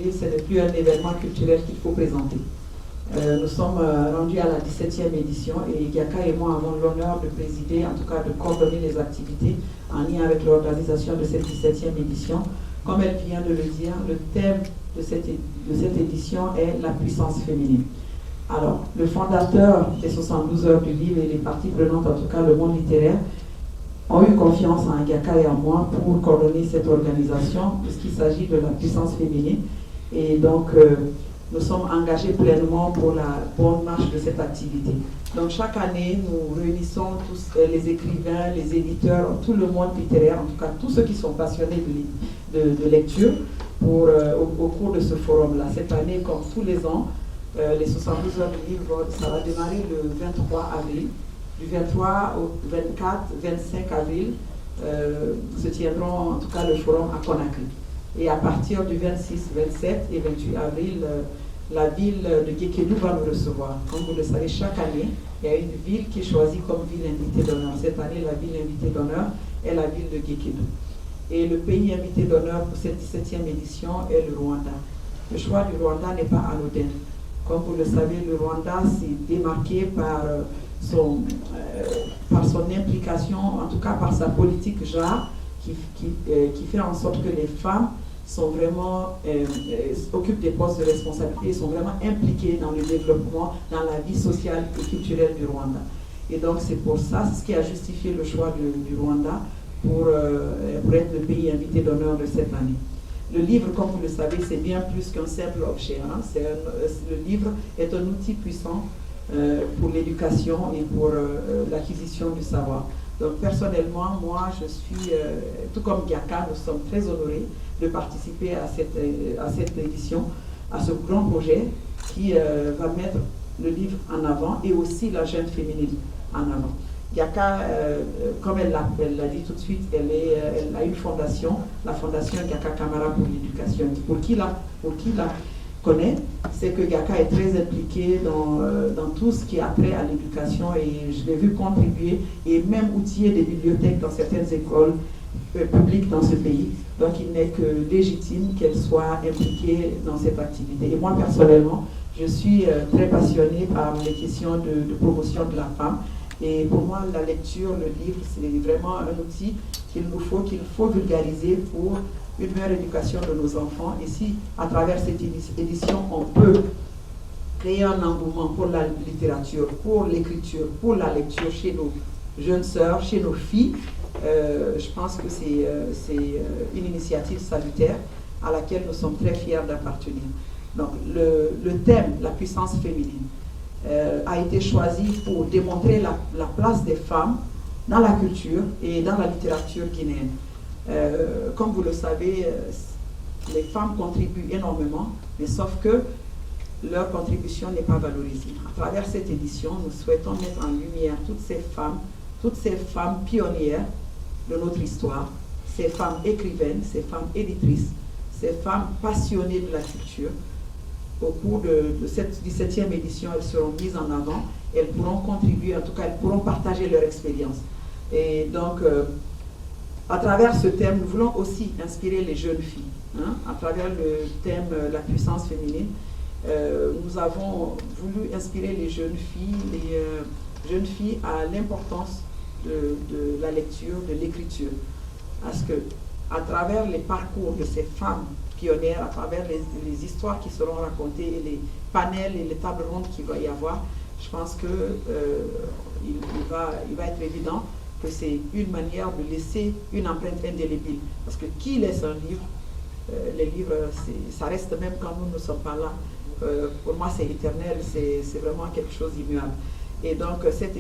Ce n'est plus un événement culturel qu'il faut présenter. Nous sommes rendus à la 17e édition et Giaka et moi avons l'honneur de présider, en tout cas de coordonner les activités en lien avec l'organisation de cette 17e édition. Comme elle vient de le dire, le thème de cette édition est la puissance féminine. Alors, le fondateur des 72 heures du livre et les parties prenantes, en tout cas le monde littéraire, ont eu confiance en Giaka et en moi pour coordonner cette organisation, puisqu'il s'agit de la puissance féminine. Et donc, nous sommes engagés pleinement pour la bonne marche de cette activité. Donc, chaque année, nous réunissons tous les écrivains, les éditeurs, tout le monde littéraire, en tout cas tous ceux qui sont passionnés de lecture, au cours de ce forum-là. Cette année, comme tous les ans, les 72 heures du livre, ça va démarrer le 23 avril. Du 23 au 24-25 avril, se tiendront en tout cas le forum à Conakry. Et à partir du 26, 27 et 28 avril, la ville de Guékédou va nous recevoir. Comme vous le savez, chaque année, il y a une ville qui est choisie comme ville invitée d'honneur. Cette année, la ville invitée d'honneur est la ville de Guékédou. Et le pays invité d'honneur pour cette 17e édition est le Rwanda. Le choix du Rwanda n'est pas anodin. Comme vous le savez, le Rwanda s'est démarqué par son implication, en tout cas par sa politique genre, qui fait en sorte que les femmes sont vraiment, occupent des postes de responsabilité, sont vraiment impliquées dans le développement, dans la vie sociale et culturelle du Rwanda. Et donc c'est pour ça, c'est ce qui a justifié le choix du Rwanda pour être le pays invité d'honneur de cette année. Le livre, comme vous le savez, c'est bien plus qu'un simple objet. Hein. Le livre est un outil puissant pour l'éducation et pour l'acquisition du savoir. Donc personnellement, moi je suis, tout comme Giaka, nous sommes très honorés de participer à cette édition, à ce grand projet qui va mettre le livre en avant et aussi la jeune féminine en avant. Giaka, comme elle l'a dit tout de suite, elle a une fondation, la fondation Giaka Camara pour l'éducation. Pour qui la connaît, c'est que Giaka est très impliqué dans tout ce qui a trait à l'éducation et je l'ai vu contribuer et même outiller des bibliothèques dans certaines écoles publiques dans ce pays. Donc il n'est que légitime qu'elle soit impliquée dans cette activité. Et moi personnellement, je suis très passionnée par les questions de promotion de la femme. Et pour moi, la lecture, le livre, c'est vraiment un outil qu'il faut vulgariser pour une meilleure éducation de nos enfants. Et si, à travers cette édition, on peut créer un engouement pour la littérature, pour l'écriture, pour la lecture chez nos jeunes sœurs, chez nos filles, je pense que c'est une initiative salutaire à laquelle nous sommes très fiers d'appartenir. Donc, le thème, la puissance féminine, a été choisi pour démontrer la place des femmes dans la culture et dans la littérature guinéenne. Comme vous le savez, les femmes contribuent énormément, mais sauf que leur contribution n'est pas valorisée. À travers cette édition, nous souhaitons mettre en lumière toutes ces femmes pionnières de notre histoire, ces femmes écrivaines, ces femmes éditrices, ces femmes passionnées de la culture. Au cours de cette 17e édition, elles seront mises en avant, elles pourront contribuer, en tout cas elles pourront partager leur expérience. Et donc, à travers ce thème, nous voulons aussi inspirer les jeunes filles. Hein. À travers le thème la puissance féminine, nous avons voulu inspirer les jeunes filles à l'importance de la lecture, de l'écriture. Parce que à travers les parcours de ces femmes pionnières, à travers les histoires qui seront racontées et les panels et les tables rondes qu'il va y avoir, je pense que il va être évident que c'est une manière de laisser une empreinte indélébile. Parce que qui laisse un livre, les livres, ça reste même quand nous ne sommes pas là. Pour moi, c'est éternel, c'est vraiment quelque chose d'immuable. Et donc, cette